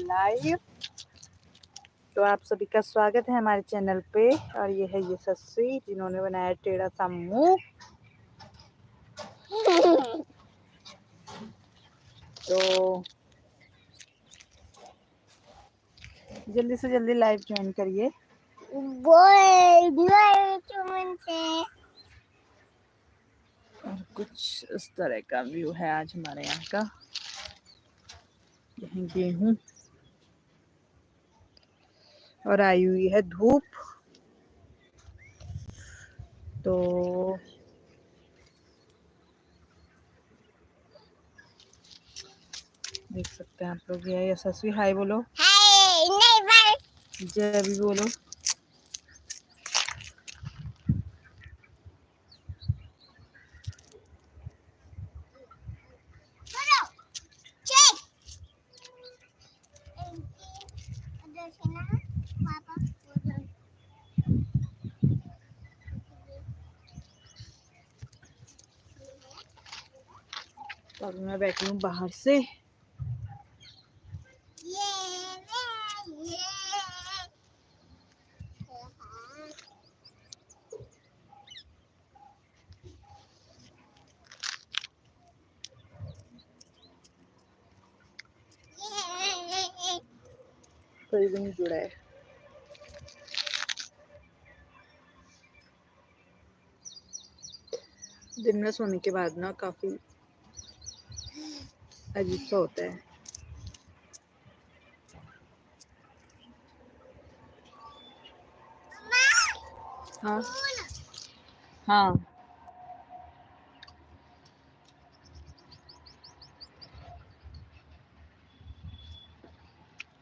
Live. तो आप सभी का स्वागत है हमारे चैनल पे। और ये है यशस्वी जिन्होंने बनाया टेढ़ा सा मुंह। तो जल्दी से जल्दी लाइव ज्वाइन करिए। और कुछ इस तरह का व्यू है आज हमारे यहाँ का। यहीं गेहूं और आई हुई है धूप। तो देख सकते हैं आप लोग। ये यशस्वी हाय बोलो, जय भी बोलो। तो अभी मैं बैठी हूँ बाहर से। कोई भी नहीं जुड़ा है। दिन में सोने के बाद ना काफी अजीब सा होता है। हाँ हाँ,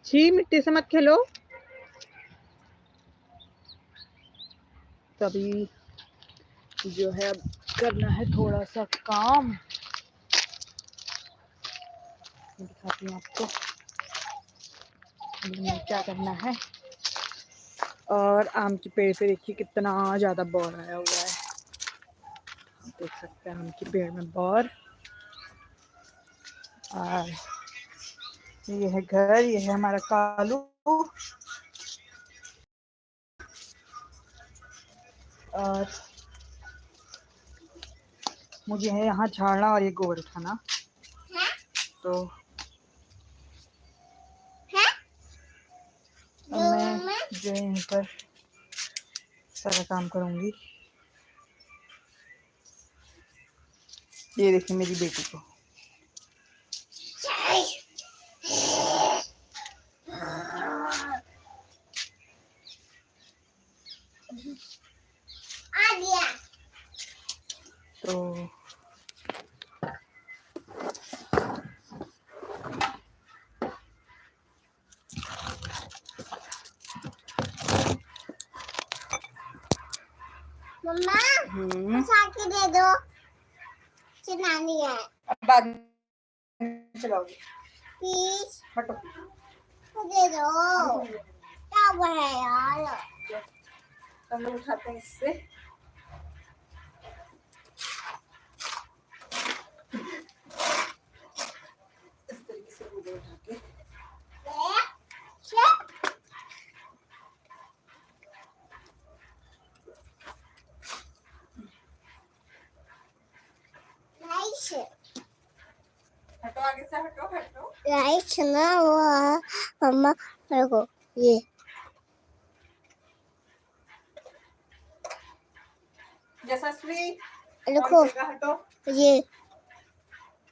छी मिट्टी से मत खेलो। तभी जो है अब करना है थोड़ा सा काम। दिखाती हूँ आपको क्या करना है। और आम के पेड़ पे देखिए कितना ज्यादा बौर आया हुआ है। देख सकते हैं आम के पेड़ में बौर। और ये है घर, ये है हमारा कालू। और मुझे है यहाँ झाड़ना और ये गोबर उठाना। तो अब मैं जो है यहीं पर सारा काम करूँगी। ये देखिए मेरी बेटी को। तो मम्मा साकी दे दो, चलानी है। अब बाद में चलाओगे प्लीज हटो। दे दो। क्या बना यार? हम लोग उठाते हैं इससे। इस तरीके से गोबर उठा के हटो, आगे से हटो हटो। राइट ना वो मम्मा देखो ये यशस्वी देखो हटो, ये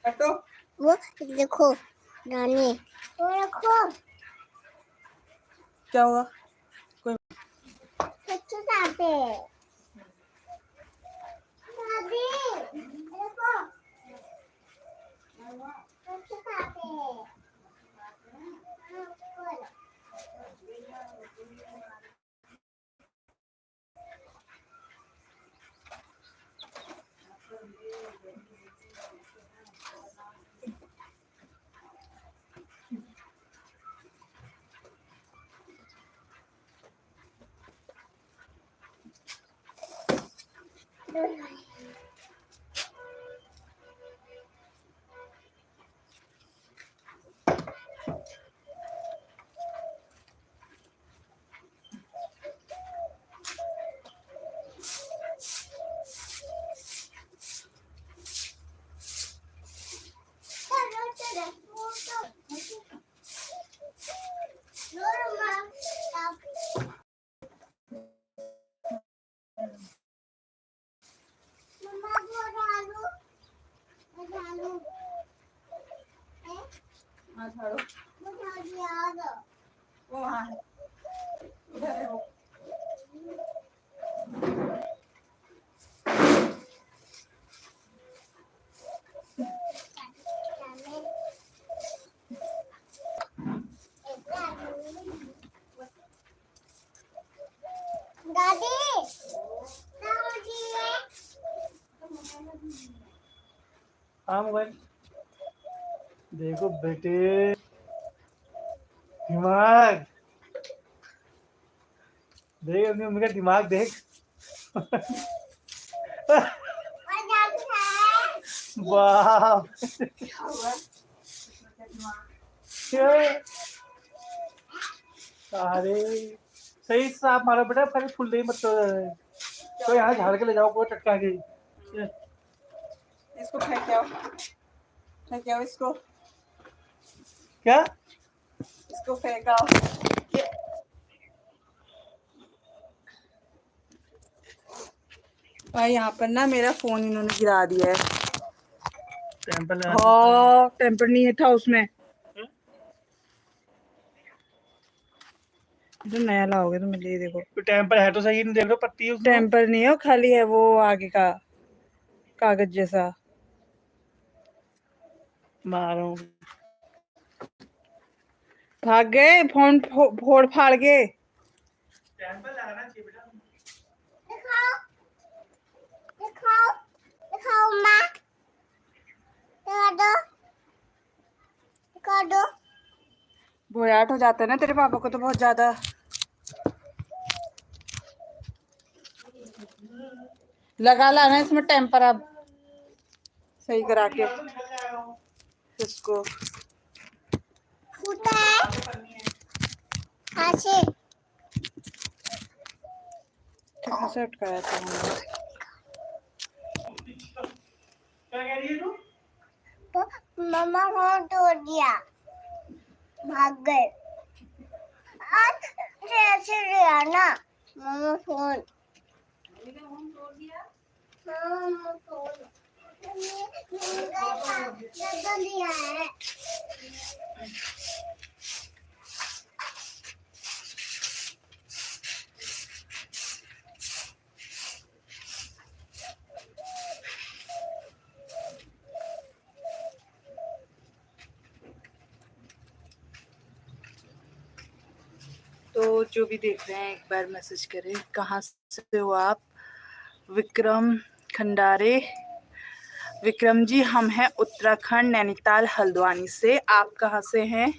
हटो। वो देखो नानी वो देखो क्या हुआ? कोई बच्चे जाते दादी देखो बच्चे जाते वो वहाँ है, उधर है वो। दादी हाँ मोबाइल देखो बेटे, दिमाग देख, अपनी मम्मी का दिमाग देख। बाप क्या हुआ? इसमें क्या दिमाग? अरे सही से आप मारो बेटा, फिर फुल नहीं मत तो यहाँ झाड़ के ले जाओ पूरा टटका के। इसको फेंक आओ, फेंक आओ इसको, क्या इसको फेंक आओ। और यहाँ पर ना मेरा फोन इन्होंने गिरा दिया है। टेम्पल हाँ, टेम्पर नहीं था उसमें। जो नया लाओगे तो मिले, देखो टेम्पल है तो सही, नहीं देख लो पत्ती है उसमें। टेम्पर नहीं है, वो खाली है वो आगे का कागज जैसा। मारो भाग गए फोन फोड़ फाड़ के। टेम्पल लगाना चाहिए बेटा। दिखाओ दिखाओ दिखाओ माँ, दिखा दो। भोयाट हो जाता है ना तेरे पापा को तो बहुत ज्यादा। लगा लाना इसमें टेम्पर अब सही करा के इसको। फूटा है ऐसे। कितना से अटकाया था हमने? क्या कह रही है तू? तो मम्मा फोन तोड़ दिया, भाग गए। आज ऐसे लिया ना मम्मा फोन। हाँ, मम्मा फोन दादा लिया है। तो जो भी देख रहे हैं एक बार मैसेज करें, कहाँ से हो आप? विक्रम खंडारे। विक्रम जी, हम हैं उत्तराखंड नैनीताल हल्द्वानी से। आप कहाँ से हैं?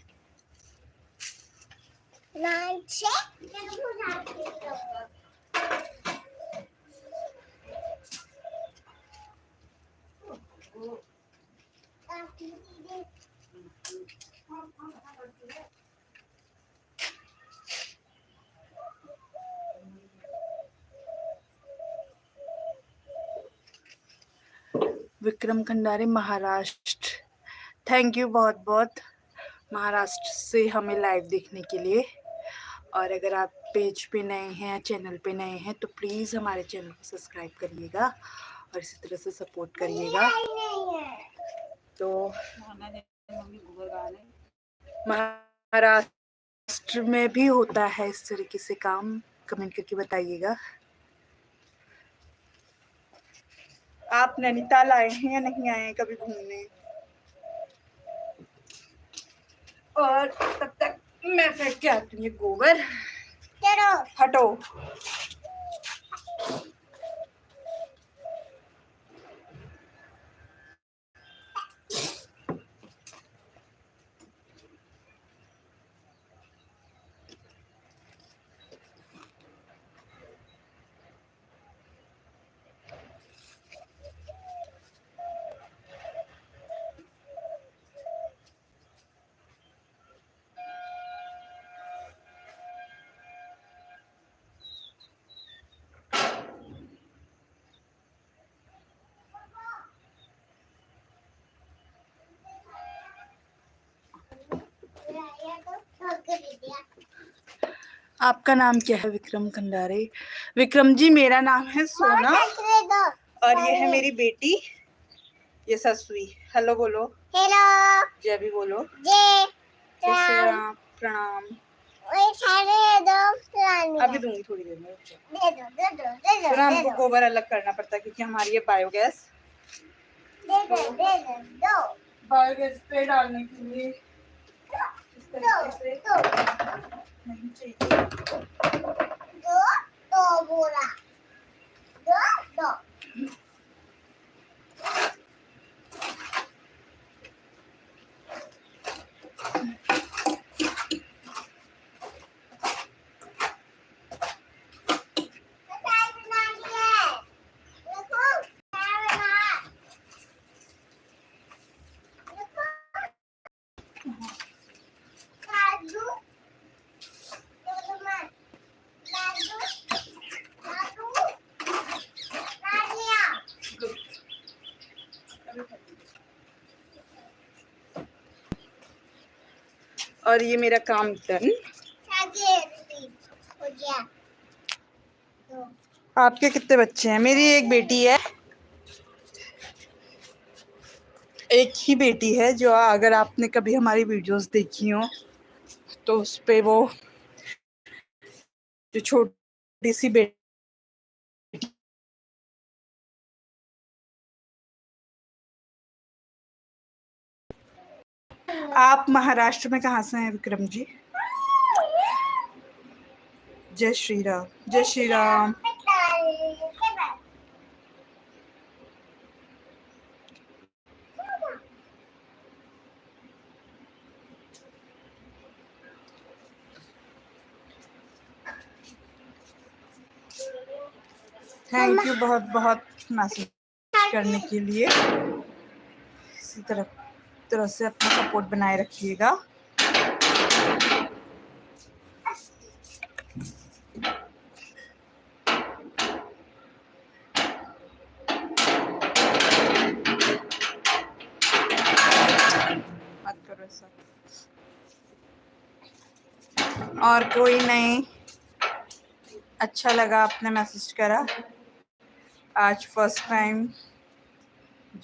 विक्रम खंडारे, महाराष्ट्र। थैंक यू बहुत बहुत, महाराष्ट्र से हमें लाइव देखने के लिए। और अगर आप पेज पे नए हैं, चैनल पे नए हैं, तो प्लीज़ हमारे चैनल को सब्सक्राइब करिएगा और इसी तरह से सपोर्ट करिएगा। तो महाराष्ट्र में भी होता है इस तरीके से काम? कमेंट करके बताइएगा। आप नैनीताल आए हैं या नहीं आए हैं कभी घूमने? और तब तक मैं फेंक के आती हूँ ये गोबर। चलो हटो। आपका नाम क्या है? विक्रम खंडारे। विक्रम जी, मेरा नाम है सोना और ये है मेरी बेटी, ये ससुई। हेलो बोलो। हेलो जय भी बोलो। जय कैसे हैं आप? प्रणाम। सारे दो रानी अभी दूंगी थोड़ी देर में, रुक जाओ। दे दो दे दो दे दो तो ना दे हमको दो गोबर अलग करना पड़ता है क्योंकि हमारी ये बायोगैस दो बायोगैस पे डालने के लिए इस तरीके से दो नहीं चाहिए। दो बोला दो और ये मेरा काम डन। हो गया दो आपके कितने बच्चे हैं? मेरी एक बेटी है, एक ही बेटी है, जो अगर आपने कभी हमारी वीडियोस देखी हो तो उस पे वो जो छोटी सी बेटी, आप महाराष्ट्र में कहाँ से हैं विक्रम जी? जय श्री राम, जय श्री राम। थैंक यू बहुत बहुत मैसेज करने के लिए। इसी तरह से अपना सपोर्ट बनाए रखिएगा। मत करो ऐसा। और कोई नहीं, अच्छा लगा आपने मैसेज करा। आज फर्स्ट टाइम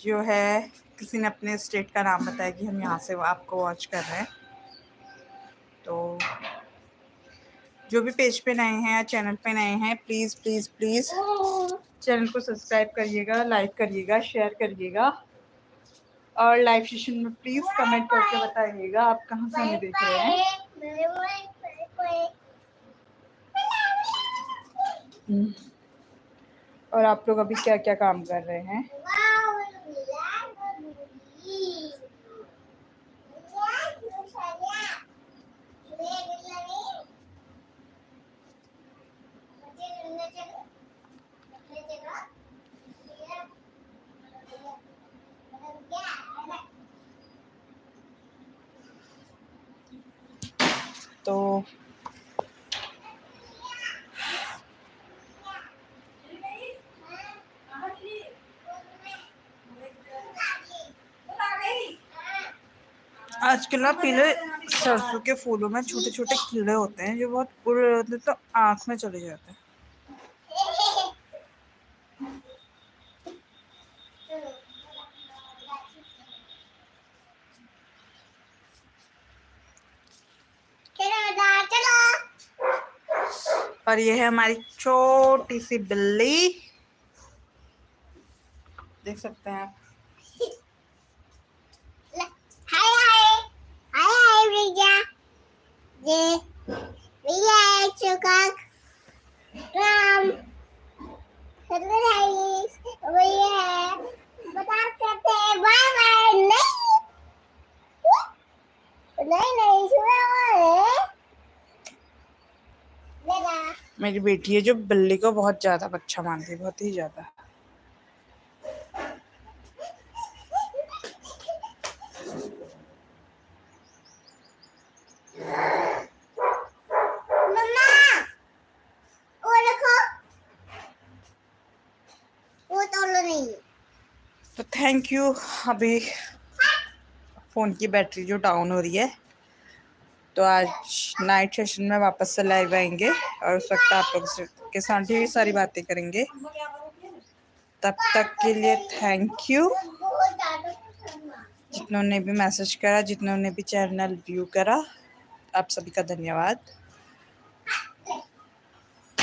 जो है किसी ने अपने स्टेट का नाम बताया कि हम यहाँ से आपको वॉच कर रहे हैं। तो जो भी पेज पे नए हैं या चैनल पे नए हैं, प्लीज़ प्लीज़ प्लीज़ चैनल को सब्सक्राइब करिएगा, लाइक करिएगा, शेयर करिएगा और लाइव सेशन में प्लीज़ कमेंट करके बताइएगा आप कहाँ से हमें देख रहे हैं। और आप लोग अभी क्या क्या काम कर रहे हैं। तो आजकल ना पीले सरसों के फूलों में छोटे छोटे कीड़े होते हैं जो बहुत उड़ रहे होते हैं, तो आँख में चले जाते हैं। और ये है हमारी छोटी सी बिल्ली, देख सकते हैं आप। मेरी बेटी है जो बिल्ली को बहुत ज्यादा अच्छा मानती है, बहुत ही ज्यादा। तो थैंक यू। अभी फ़ोन की बैटरी जो डाउन हो रही है, तो आज नाइट सेशन में वापस से लाइव आएंगे और उस वक्त आप लोग के साथ ढेर सारी बातें करेंगे। तब तक के लिए थैंक यू। जितनों ने भी मैसेज करा, जितनों ने भी चैनल व्यू करा, आप सभी का धन्यवाद।